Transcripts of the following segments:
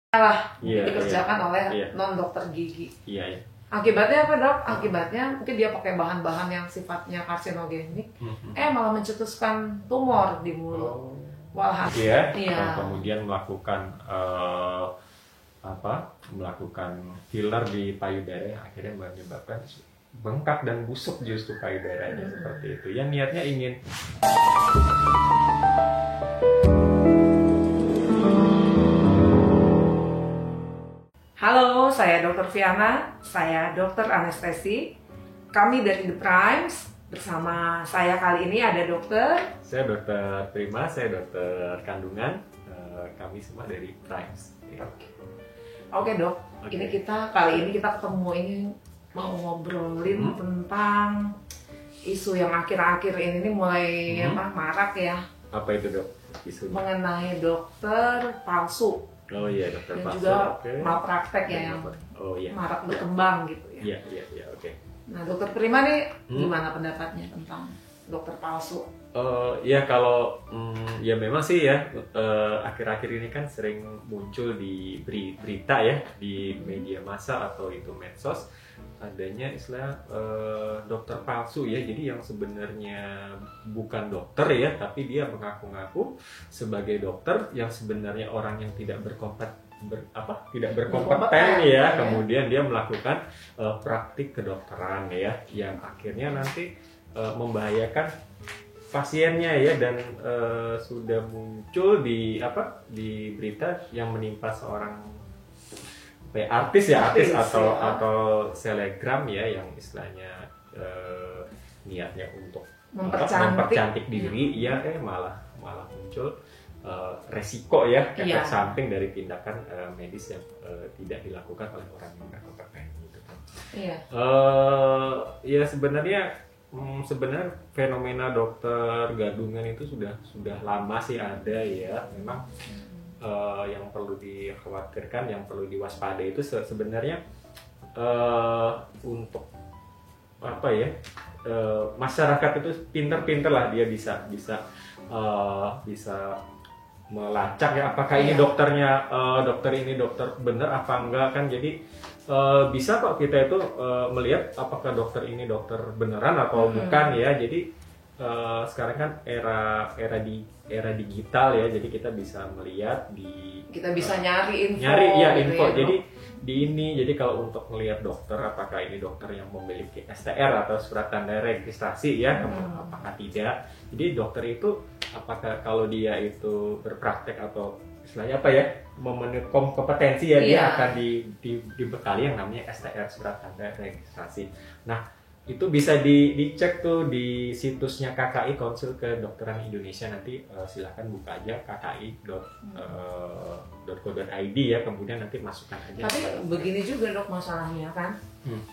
lah Iya, dikerjakan oleh iya. non dokter gigi. Iya, iya. Akibatnya apa dok? Akibatnya mungkin dia pakai bahan-bahan yang sifatnya karsinogenik, malah mencetuskan tumor di mulut. Walahan. Iya. Iya. Kemudian melakukan melakukan filler di payudara yang akhirnya menyebabkan bengkak dan busuk justru payudaranya seperti itu. Yang niatnya ingin Halo, saya Dr. Viana, saya dokter anestesi. Kami dari The Primes, bersama saya kali ini ada saya dokter Prima, saya dokter kandungan. Kami semua dari Primes. Oke dok, ini kali ini kita ketemu ini mau ngobrolin tentang isu yang akhir-akhir ini mulai marak ya. Apa itu dok? Isu mengenai dokter palsu. Oh iya, dokter dan palsu. juga malpraktek ya yang marak berkembang gitu ya. Iya, oke. Nah, dokter Prima nih gimana pendapatnya tentang dokter palsu? Ya kalau ya memang sih ya akhir-akhir ini kan sering muncul di berita ya di media massa atau itu medsos adanya istilah dokter palsu ya. Jadi yang sebenarnya bukan dokter ya, tapi dia mengaku-ngaku sebagai dokter yang sebenarnya orang yang tidak berkompeten ya. Kemudian dia melakukan praktik kedokteran ya, yang akhirnya nanti membahayakan pasiennya ya. Dan sudah muncul di berita yang menimpa seorang artis atau selebgram ya, yang istilahnya niatnya untuk mempercantik diri ya, malah muncul resiko ya, efek samping dari tindakan medis yang tidak dilakukan oleh orang yang berkompeten gitu kan. Ya sebenarnya fenomena dokter gadungan itu sudah lama sih ada ya. Memang yang perlu dikhawatirkan, yang perlu diwaspadai itu sebenarnya untuk masyarakat itu pinter-pinter lah, dia bisa melacak ya apakah ini dokter ini dokter bener apa enggak kan. Jadi bisa kok kita itu melihat apakah dokter ini dokter beneran atau bukan ya. Jadi sekarang kan era digital ya, jadi kita bisa melihat kita bisa nyari info info. Jadi jadi kalau untuk melihat dokter apakah ini dokter yang memiliki STR atau surat tanda registrasi ya, apakah tidak. Jadi dokter itu apakah kalau dia itu berpraktek atau istilahnya memenuhi kompetensi ya, dia akan dibekali yang namanya STR, surat tanda registrasi. Nah, itu bisa dicek tuh di situsnya KKI, Konsul Kedokteran Indonesia. Nanti silahkan buka aja kki.co.id ya, kemudian nanti masukkan aja. Tapi begini juga dok masalahnya kan,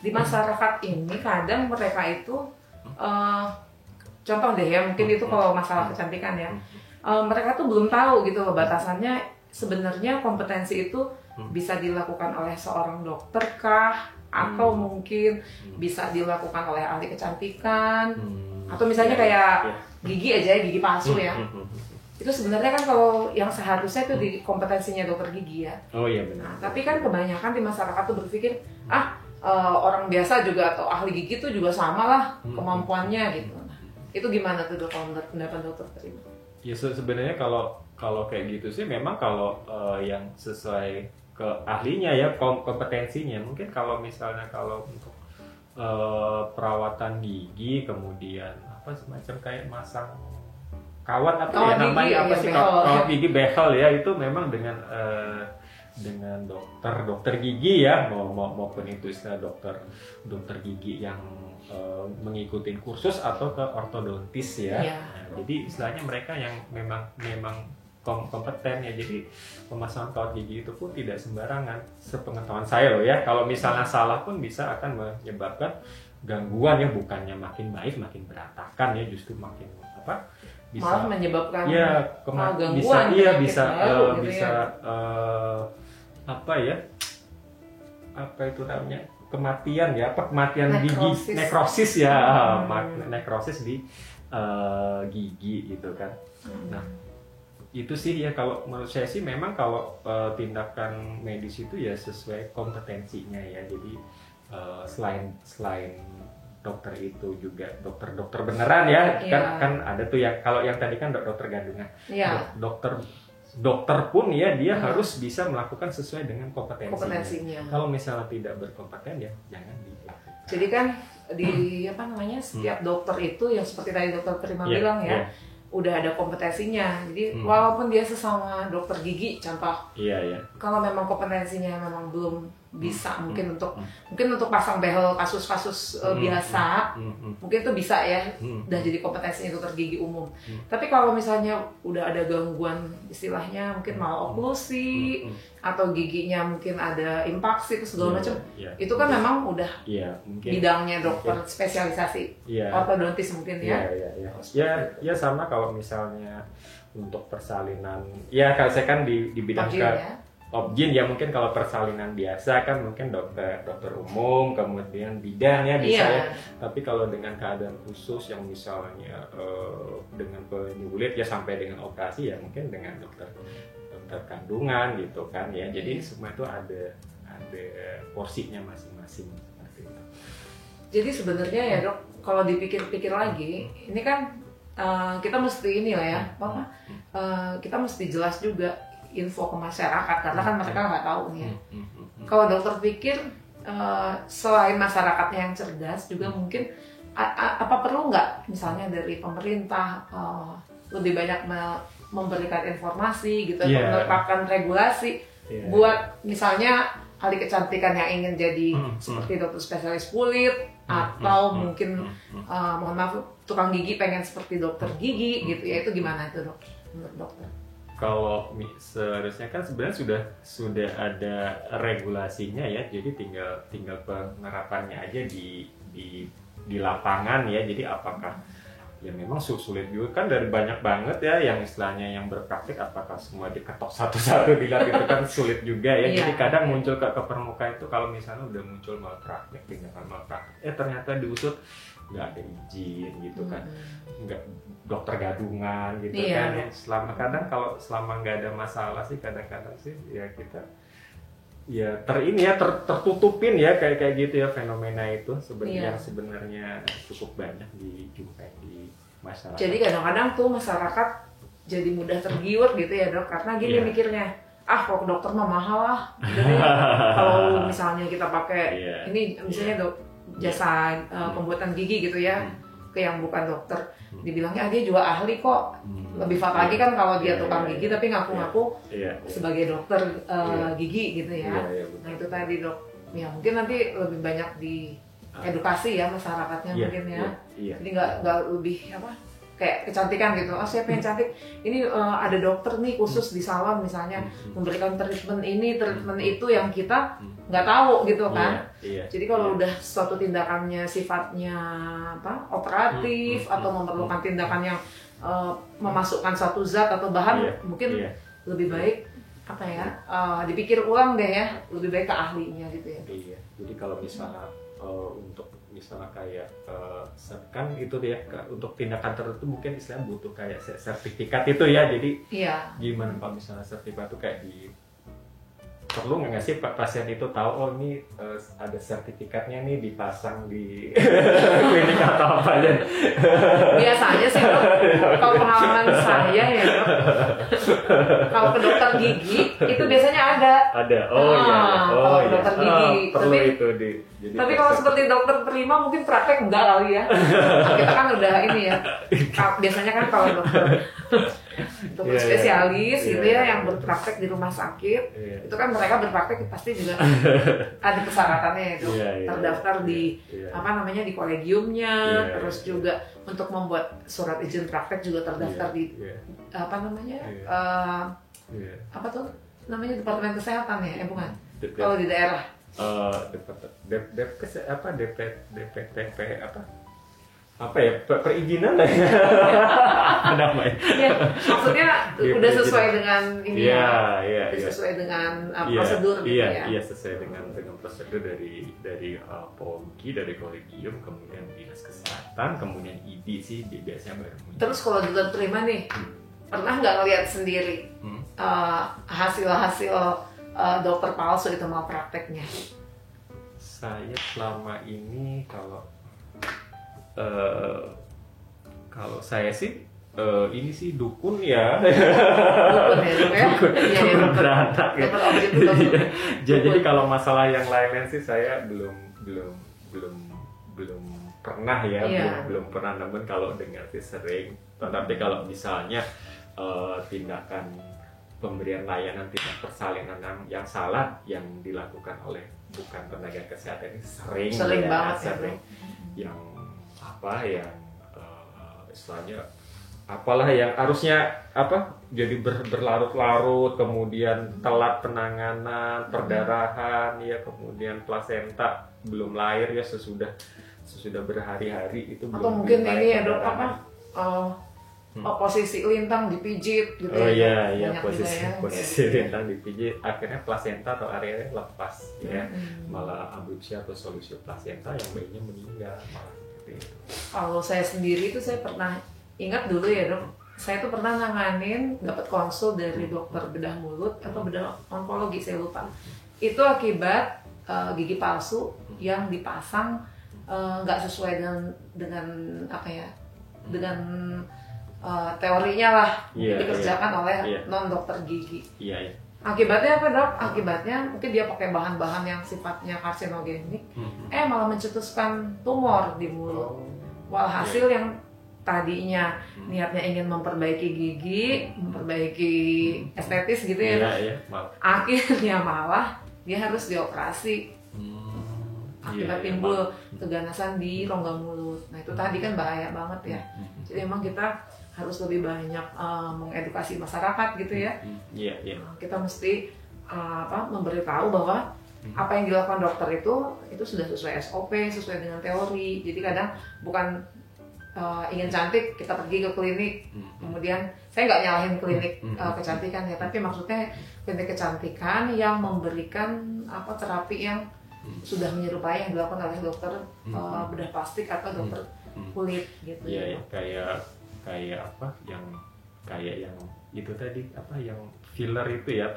di masyarakat ini kadang mereka itu contoh deh ya, mungkin itu kalau masalah kecantikan ya, mereka tuh belum tahu gitu loh batasannya. Sebenarnya kompetensi itu bisa dilakukan oleh seorang dokter kah? Atau mungkin bisa dilakukan oleh ahli kecantikan, atau misalnya kayak gigi aja, gigi palsu ya. Itu sebenarnya kan kalau yang seharusnya itu di kompetensinya dokter gigi ya. Oh iya benar. Nah, tapi kan kebanyakan di masyarakat tuh berpikir orang biasa juga atau ahli gigi tuh juga sama lah kemampuannya gitu. Nah, itu gimana tuh dok kalau menurut pendapat dokter Prima? Ya sebenarnya kalau kayak gitu sih memang kalau yang sesuai ke ahlinya ya, kompetensinya. Mungkin kalau misalnya untuk perawatan gigi, kemudian semacam kayak masang kawat namanya kawat gigi behel ya, itu memang dengan dokter gigi ya, maupun itu istilah dokter gigi yang mengikuti kursus atau ke ortodontis ya. Nah, jadi istilahnya mereka yang memang kompeten ya. Jadi pemasangan kawat gigi itu pun tidak sembarangan, sepengetahuan saya loh ya. Kalau misalnya salah pun bisa akan menyebabkan gangguan ya, bukannya makin baik makin berantakan ya, justru makin bisa malah menyebabkan gangguan bisa itu namanya kematian ya, kematian gigi, nekrosis ya, nekrosis di gigi gitu kan. Nah, itu sih ya, kalau menurut saya sih memang kalau tindakan medis itu ya sesuai kompetensinya ya. Jadi selain dokter itu juga dokter beneran ya, kan ada tuh yang kalau yang tadi kan dokter gadungan, dokter pun ya dia harus bisa melakukan sesuai dengan kompetensinya. Kalau misalnya tidak berkompeten ya jangan Jadi kan di apa namanya setiap dokter itu yang seperti tadi dokter Prima bilang ya, udah ada kompetensinya. Jadi walaupun dia sesama dokter gigi contoh, kalau memang kompetensinya memang belum bisa, mungkin untuk pasang behel kasus-kasus biasa, mungkin itu bisa ya, udah jadi kompetensinya dokter gigi umum. Tapi kalau misalnya udah ada gangguan istilahnya mungkin maloklusi atau giginya mungkin ada impaksi itu segala macam, itu kan memang udah bidangnya dokter spesialisasi, ortodontis mungkin ya. Ya sama kalau misalnya untuk persalinan, ya kalau saya kan di bidang Objin ya, mungkin kalau persalinan biasa kan mungkin dokter umum, kemudian bidang ya bisa ya. Tapi kalau dengan keadaan khusus yang misalnya dengan penyulit ya sampai dengan operasi ya mungkin dengan dokter kandungan gitu kan ya. Jadi semua itu ada porsinya masing-masing seperti itu. Jadi sebenarnya ya dok, kalau dipikir-pikir lagi, ini kan kita mesti ini lah ya, kita mesti jelas juga info ke masyarakat, karena kan mereka nggak tahu nih ya. Kalau dokter pikir selain masyarakatnya yang cerdas juga mungkin apa perlu nggak misalnya dari pemerintah lebih banyak memberikan informasi gitu, menetapkan regulasi buat misalnya ahli kecantikan yang ingin jadi seperti dokter spesialis kulit atau mungkin mohon maaf tukang gigi pengen seperti dokter gigi gitu ya, itu gimana itu dok menurut dokter? Kalau seharusnya kan sebenarnya sudah ada regulasinya ya, jadi tinggal penerapannya aja di lapangan ya. Jadi apakah ya memang sulit juga kan, dari banyak banget ya yang istilahnya yang berpraktik, apakah semua diketok satu-satu dilihat itu kan sulit juga ya. Jadi kadang muncul ke permukaan itu kalau misalnya udah muncul malpraktik, tindakan malpraktik ternyata diusut nggak ada izin gitu kan, nggak dokter gadungan gitu kan ya. Selama nggak ada masalah sih kadang-kadang sih ya kita ya tertutupin ya kayak gitu ya, fenomena itu yang sebenarnya cukup banyak dijumpai di masyarakat. Jadi kadang-kadang tuh masyarakat jadi mudah tergiur gitu ya dok, karena gini mikirnya, kalau ke dokter mah mahal lah. Jadi kalau misalnya kita pakai ini misalnya dok jasa pembuatan gigi gitu ya, ke yang bukan dokter, dibilangnya dia juga ahli kok. Lebih fatal lagi kan kalau dia tukang gigi tapi ngaku-ngaku sebagai dokter gigi gitu ya. Nah itu tadi dok, ya mungkin nanti lebih banyak di edukasi ya masyarakatnya mungkin ya. Jadi nggak lebih kayak kecantikan gitu, siapa yang cantik, ini ada dokter nih khusus di salon misalnya memberikan treatment ini, treatment itu yang kita nggak tahu gitu kan. Jadi kalau udah suatu tindakannya sifatnya operatif atau memerlukan tindakan yang memasukkan suatu zat atau bahan, mungkin lebih baik dipikir ulang deh ya, lebih baik ke ahlinya gitu ya. Jadi kalau misalnya untuk misalnya kayak kan itu ya untuk tindakan tertentu mungkin istilahnya butuh kayak sertifikat itu ya. Jadi gimana kalau misalnya sertifikat itu kayak perlu nggak sih pasien itu tahu ini ada sertifikatnya nih dipasang di klinik atau apa aja? Biasanya sih dok, kalau pengalaman saya ya dok, kalau ke dokter gigi itu biasanya ada. Kalau ke dokter gigi. Perlu itu tapi kalau seperti dokter Prima mungkin praktek enggak kali ya. Kita kan udah ini ya. Biasanya kan kalau dokter spesialis gitu ya yang berpraktek di rumah sakit, itu kan mereka berpraktek pasti juga ada persyaratannya itu, terdaftar di di kolegiumnya, terus juga untuk membuat surat izin praktek juga terdaftar di Departemen Kesehatan ya, bukan? Kalau di daerah perizinan lah ya. Maksudnya udah sesuai dengan ini sesuai dengan prosedur gitu ya. Iya, sesuai dengan prosedur dari POMKI, dari kolegium, kemudian dinas kesehatan, kemudian ID sih biasanya baru. Terus kalau dokter Prima nih pernah nggak ngelihat sendiri hasil-hasil dokter palsu itu malprakteknya? Saya selama ini kalau saya sih ini sih dukun ya. Dukun ya, Dok, ya? Iya, ya, Dukun beranak ya. Dokter objek itu dukun. Jadi kalau masalah yang lain-lain sih saya belum pernah ya, Iya. belum pernah, namun kalau dengar sih sering. Tetapi kalau misalnya tindakan pemberian layanan tindak persalinan yang salah yang dilakukan oleh bukan tenaga kesehatan ini sering ya, Banget ya, sering. Dok. Yang istilahnya apalah yang harusnya jadi berlarut-larut, kemudian telat penanganan, perdarahan ya, kemudian plasenta belum lahir ya, sesudah berhari-hari itu Atau belum mungkin lahir ini ya, Dok, perdarahan. posisi lintang dipijit gitu Oh ya. iya, Banyak posisi juga ya, posisi lintang dipijit, akhirnya plasenta atau areanya lepas ya, malah abrupsi atau solusi plasenta yang bayinya meninggal malah seperti itu. Kalau saya sendiri itu saya pernah ingat dulu ya, Dok, saya tuh pernah nanganin dapat konsul dari dokter bedah mulut atau bedah onkologi, saya lupa. Itu akibat gigi palsu yang dipasang nggak sesuai dengan apa ya, dengan teorinya lah, dikerjakan oleh non dokter gigi. Iya. Akibatnya apa, Dok? Akibatnya mungkin dia pakai bahan-bahan yang sifatnya karsinogenik, malah mencetuskan tumor di mulut. Walhasil yang tadinya niatnya ingin memperbaiki gigi, memperbaiki estetis gitu ya, akhirnya malah dia harus dioperasi. Akibat timbul keganasan di rongga mulut. Nah itu tadi kan bahaya banget ya. Jadi emang kita harus lebih banyak mengedukasi masyarakat gitu ya. Kita mesti memberitahu bahwa apa yang dilakukan dokter itu sudah sesuai SOP, sesuai dengan teori. Jadi kadang bukan ingin cantik kita pergi ke klinik, kemudian saya nggak nyalahin klinik kecantikan ya, tapi maksudnya klinik kecantikan yang memberikan terapi yang sudah menyerupai yang dilakukan oleh dokter bedah plastik atau dokter kulit gitu. Iya, kayak yang itu tadi yang filler itu ya,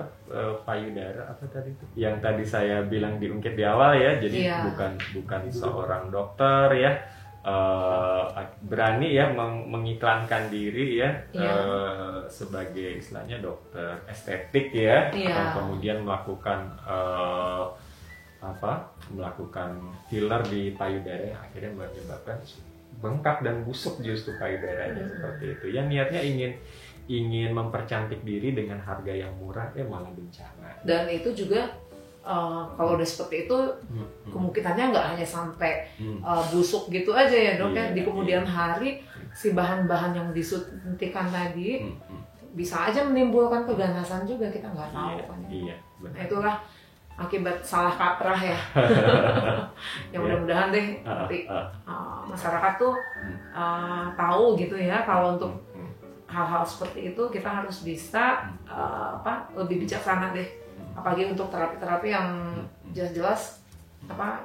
payudara tadi itu yang tadi saya bilang diungkit di awal ya. Jadi bukan seorang dokter ya berani ya mengiklankan diri ya sebagai istilahnya dokter estetik ya, kemudian melakukan filler di payudara yang akhirnya menyebabkan bengkak dan busuk justru payudaranya seperti itu. Ya niatnya ingin mempercantik diri dengan harga yang murah malah bencana. Dan itu juga kalau udah seperti itu kemungkinannya nggak hanya sampai busuk gitu aja ya, Dok ya. Di kemudian hari si bahan-bahan yang disuntikan tadi bisa aja menimbulkan keganasan juga, kita nggak tahu kan. Nah itulah akibat salah kaprah ya. Yang mudah-mudahan deh nanti masyarakat tuh tahu gitu ya, kalau untuk hal-hal seperti itu kita harus bisa lebih bijaksana deh, apalagi untuk terapi-terapi yang jelas-jelas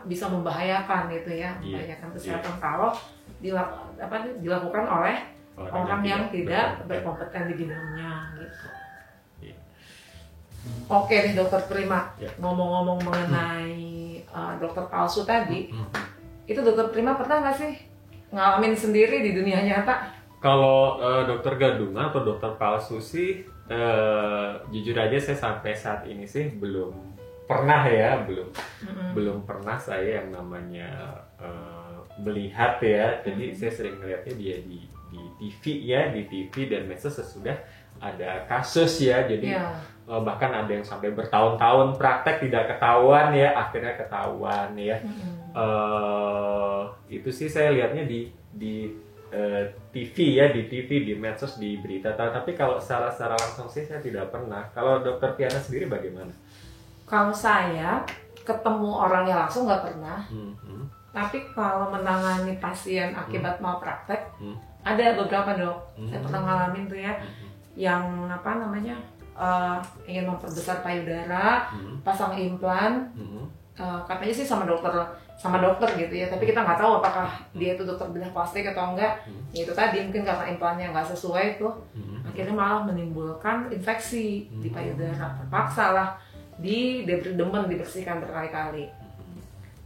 bisa membahayakan gitu ya, membahayakan kesehatan kalau dilakukan oleh orang yang tidak berkompeten di bidangnya gitu. Oke nih Dokter Prima, ngomong-ngomong mengenai dokter palsu tadi, itu Dokter Prima pernah nggak sih ngalamin sendiri di dunia nyata? Kalau dokter gadungan atau dokter palsu sih, jujur aja saya sampai saat ini sih belum pernah ya, belum pernah saya yang namanya melihat ya. Jadi saya sering melihatnya dia di TV ya, di TV dan medsos sesudah ada kasus ya. Jadi bahkan ada yang sampai bertahun-tahun praktek tidak ketahuan ya, akhirnya ketahuan ya. Itu sih saya lihatnya di TV ya, di TV, di medsos, di berita. Tapi kalau secara langsung sih saya tidak pernah. Kalau Dokter Piana sendiri bagaimana? Kalau saya ketemu orangnya langsung nggak pernah. Tapi kalau menangani pasien akibat malpraktek, ada beberapa, Dok. Saya pernah ngalamin tuh ya, yang ingin memperbesar payudara, pasang implan. Katanya sih sama dokter sama dokter gitu ya, tapi kita nggak tahu apakah dia itu dokter bedah plastik atau enggak. Ya itu tadi mungkin karena implannya nggak sesuai tuh, akhirnya malah menimbulkan infeksi di payudara. Terpaksa lah di debris demen dibersihkan berkali-kali.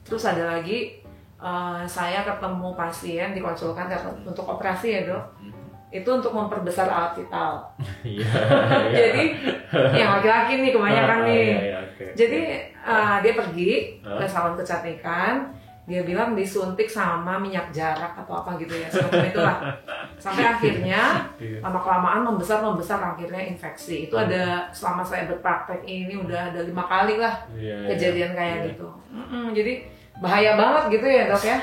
Terus ada lagi saya ketemu pasien dikonsulkan untuk operasi ya dok. Itu untuk memperbesar alat vital. Jadi yang laki-laki nih kebanyakan nih. Jadi dia pergi ke salon kecantikan, dia bilang disuntik sama minyak jarak atau apa gitu ya, semacam itulah. Sampai akhirnya lama-kelamaan membesar akhirnya infeksi. Itu ada selama saya berpraktek ini udah ada 5 kali lah kejadian kayak gitu. Jadi bahaya banget gitu ya dok ya.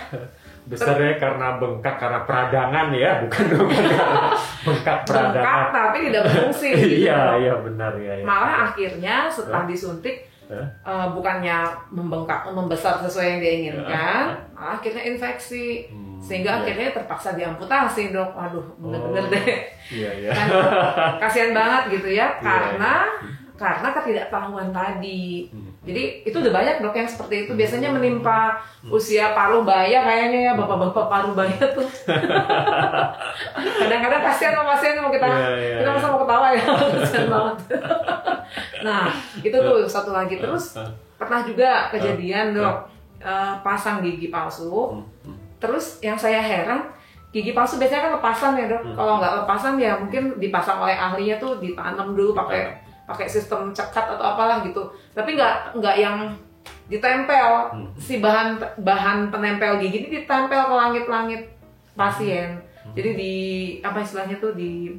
Besarnya karena bengkak, karena peradangan ya, bukan karena bengkak peradangan. Bengkak tapi tidak berfungsi. Gitu. Iya benar ya. Malah akhirnya setelah disuntik bukannya membesar sesuai yang dia inginkan, malah akhirnya infeksi. Sehingga akhirnya terpaksa diamputasi dok. Waduh, bener-bener deh. Kan, kasihan banget gitu ya, karena ketidaktahuan tadi. Jadi itu udah banyak dok yang seperti itu. Biasanya menimpa usia paruh baya kayaknya ya, bapak-bapak paruh baya tuh. Kadang-kadang kasihan sama pasien mau kita masa mau ketawa ya, kasihan banget. Nah itu tuh satu lagi. Terus pernah juga kejadian dok, pasang gigi palsu. Terus yang saya heran, gigi palsu biasanya kan lepasan ya dok. Kalau nggak lepasan ya mungkin dipasang oleh ahlinya tuh, ditanam dulu pakai sistem cekat atau apalah gitu. Tapi nggak yang ditempel. Si bahan penempel gigi ini ditempel ke langit-langit pasien. Jadi di apa istilahnya tuh, di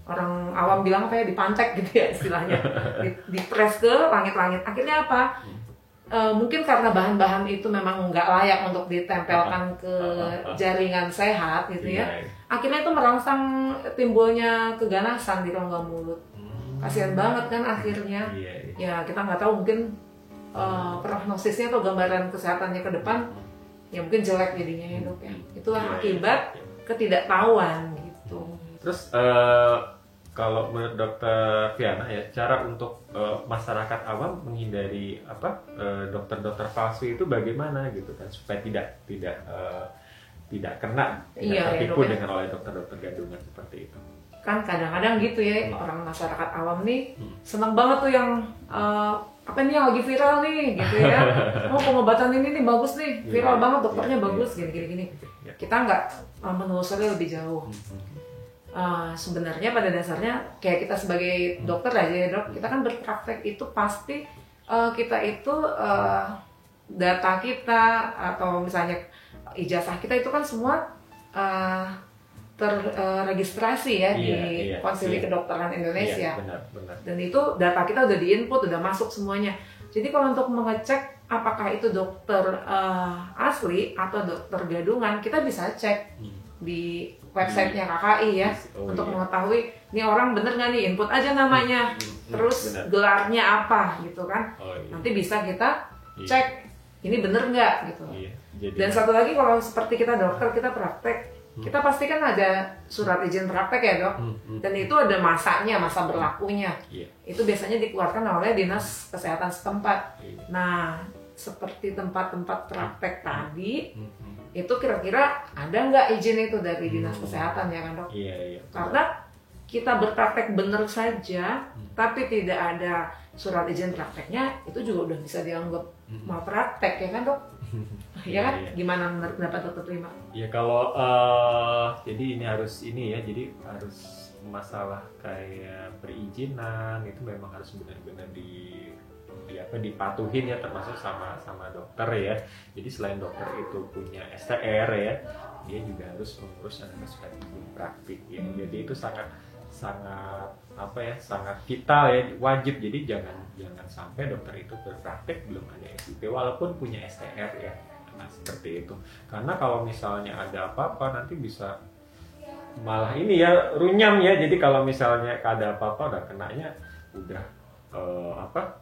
orang awam bilang apa ya, dipantek gitu ya istilahnya. Di press ke langit-langit. Akhirnya apa? Mungkin karena bahan-bahan itu memang nggak layak untuk ditempelkan ke jaringan sehat gitu ya. Akhirnya itu merangsang timbulnya keganasan di rongga mulut. Kasihan banget kan akhirnya. Ya kita nggak tahu, mungkin prognosisnya atau gambaran kesehatannya ke depan ya mungkin jelek jadinya ya dok ya. Itulah akibat ketidaktahuan gitu. Terus kalau menurut dokter Viana ya, cara untuk masyarakat awam menghindari dokter-dokter palsu itu bagaimana gitu kan, supaya tidak kena tertipu dengan oleh dokter-dokter gadungan seperti itu. Kan kadang-kadang gitu ya, orang masyarakat awam nih seneng banget tuh yang apa nih yang lagi viral nih gitu ya. Pengobatan ini nih bagus nih, viral banget, dokternya bagus gini. Kita nggak menelusuri lebih jauh. Sebenarnya pada dasarnya kayak kita sebagai dokter aja ya dok, kita kan berpraktek itu pasti kita itu data kita atau misalnya ijazah kita itu kan semua terregistrasi ya di Konsili Kedokteran Indonesia. Benar. Dan itu data kita udah diinput, udah masuk semuanya. Jadi kalau untuk mengecek apakah itu dokter asli atau dokter gadungan, kita bisa cek di websitenya KKI ya, untuk mengetahui ini orang bener nggak nih, input aja namanya, terus gelarnya apa gitu kan. Nanti bisa kita cek ini bener nggak gitu. Dan satu lagi, kalau seperti kita dokter, kita praktek, kita pasti kan ada surat izin praktek ya dok, dan itu ada masanya, masa berlakunya. Itu biasanya dikeluarkan oleh dinas kesehatan setempat. Nah, seperti tempat-tempat praktek tadi, itu kira-kira ada nggak izin itu dari dinas kesehatan ya kan dok? Karena kita berpraktek bener saja, tapi tidak ada surat izin prakteknya, itu juga udah bisa dianggap malpraktek ya kan dok? Ya kan? Gimana menurut pendapat dokter Prima? Ya kalau jadi jadi harus masalah kayak perizinan itu memang harus benar-benar dipatuhin ya, termasuk sama dokter ya. Jadi selain dokter itu punya STR ya, dia juga harus mengurus yang namanya surat izin praktik ya. Jadi itu sangat vital ya, wajib. Jadi jangan sampai dokter itu berpraktek belum ada SIP walaupun punya STR ya. Nah, seperti itu. Karena kalau misalnya ada apa-apa nanti bisa malah ini ya, runyam ya. Jadi kalau misalnya ada apa-apa udah kenanya udah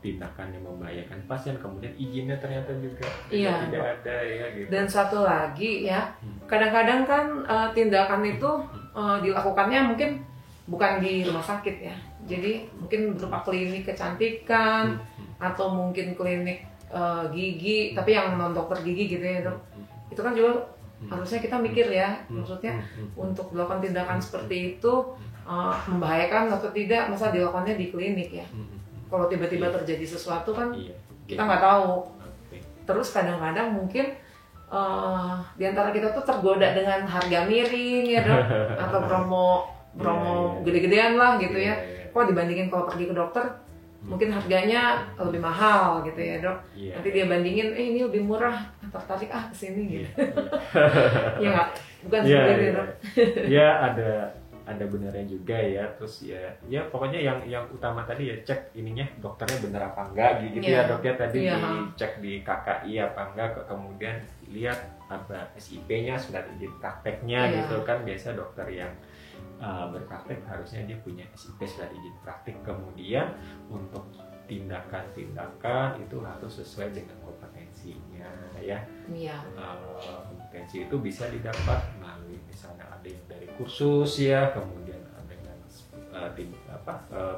tindakan yang membahayakan pasien, kemudian izinnya ternyata juga tidak ada ya gitu. Dan satu lagi ya, kadang-kadang kan tindakan itu dilakukannya mungkin bukan di rumah sakit ya. Jadi mungkin berupa klinik kecantikan atau mungkin klinik gigi, tapi yang non dokter gigi gitu ya dok, itu kan juga harusnya kita mikir ya, maksudnya untuk melakukan tindakan seperti itu membahayakan atau tidak, masa dilakukannya di klinik ya. Kalau tiba-tiba terjadi sesuatu kan kita nggak tahu. Terus kadang-kadang mungkin di antara kita tuh tergoda dengan harga miring ya dok, atau promo gede-gedean lah gitu ya. Kok dibandingin kalau pergi ke dokter mungkin harganya lebih mahal gitu ya dok. Nanti dia bandingin, ini lebih murah, tertarik kesini gitu. Ya nggak, bukan seperti itu dok. Ya ada benarnya juga ya. Terus ya pokoknya yang utama tadi ya, cek ininya dokternya bener apa enggak gitu ya dok ya. Tadi dicek di KKI apa enggak, kemudian lihat apa SIP-nya, surat izin prakteknya gitu kan. Biasa dokter yang berpraktek harusnya dia punya SIP, surat izin praktek. Kemudian untuk tindakan-tindakan itu harus sesuai dengan kompetensinya ya. Kompetensi itu bisa didapat melalui misalnya ada yang dari kursus ya, kemudian dengan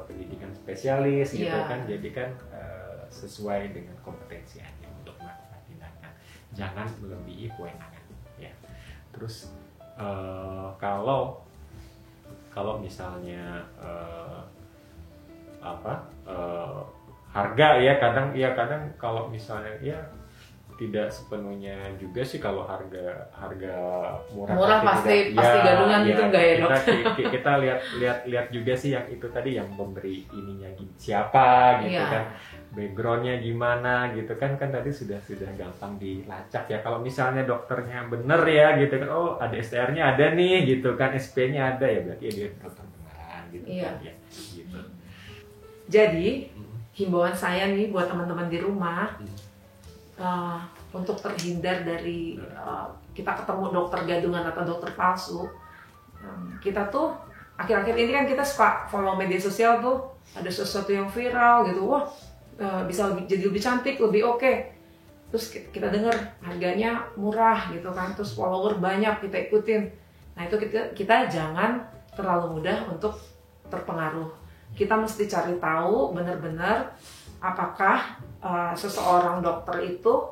pendidikan spesialis gitu kan. Jadi kan sesuai dengan kompetensi aja untuk melakukan tindakan, jangan melebihi kewenangan ya. Terus kalau misalnya harga ya, kadang kalau misalnya ya tidak sepenuhnya juga sih, kalau harga murah pasti gadungan gitu enggak ya dok? Kita lihat juga sih yang itu tadi, yang memberi ininya siapa gitu kan, backgroundnya gimana gitu kan tadi sudah gampang dilacak ya. Kalau misalnya dokternya bener ya gitu kan, oh ada STR-nya ada nih gitu kan, SP-nya ada ya, berarti dia dokter beneran gitu kan ya gitu. Jadi himbauan saya nih buat teman-teman di rumah, untuk terhindar dari kita ketemu dokter gadungan atau dokter palsu. Kita tuh akhir-akhir ini kan kita suka follow media sosial tuh, ada sesuatu yang viral gitu, wah bisa jadi lebih cantik, lebih oke. Terus kita dengar harganya murah gitu kan, terus follower banyak, kita ikutin. Nah itu kita jangan terlalu mudah untuk terpengaruh. Kita mesti cari tahu benar-benar apakah seseorang dokter itu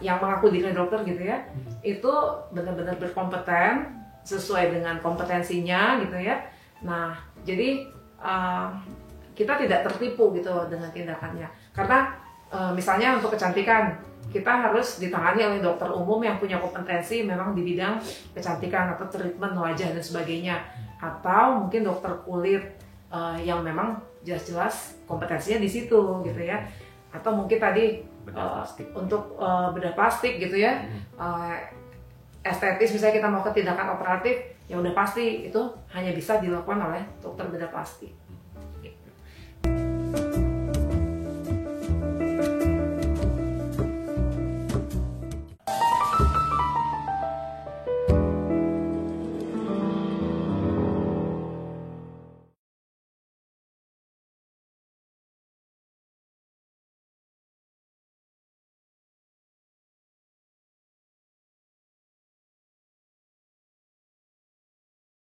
yang mengaku diri dokter gitu ya, itu benar-benar berkompeten sesuai dengan kompetensinya gitu ya. Nah jadi kita tidak tertipu gitu dengan tindakannya, karena misalnya untuk kecantikan kita harus ditangani oleh dokter umum yang punya kompetensi memang di bidang kecantikan atau treatment wajah dan sebagainya, atau mungkin dokter kulit yang memang jelas-jelas kompetensinya di situ gitu ya, atau mungkin tadi untuk bedah plastik gitu ya, estetis misalnya kita mau ke tindakan operatif, ya udah pasti itu hanya bisa dilakukan oleh dokter bedah plastik.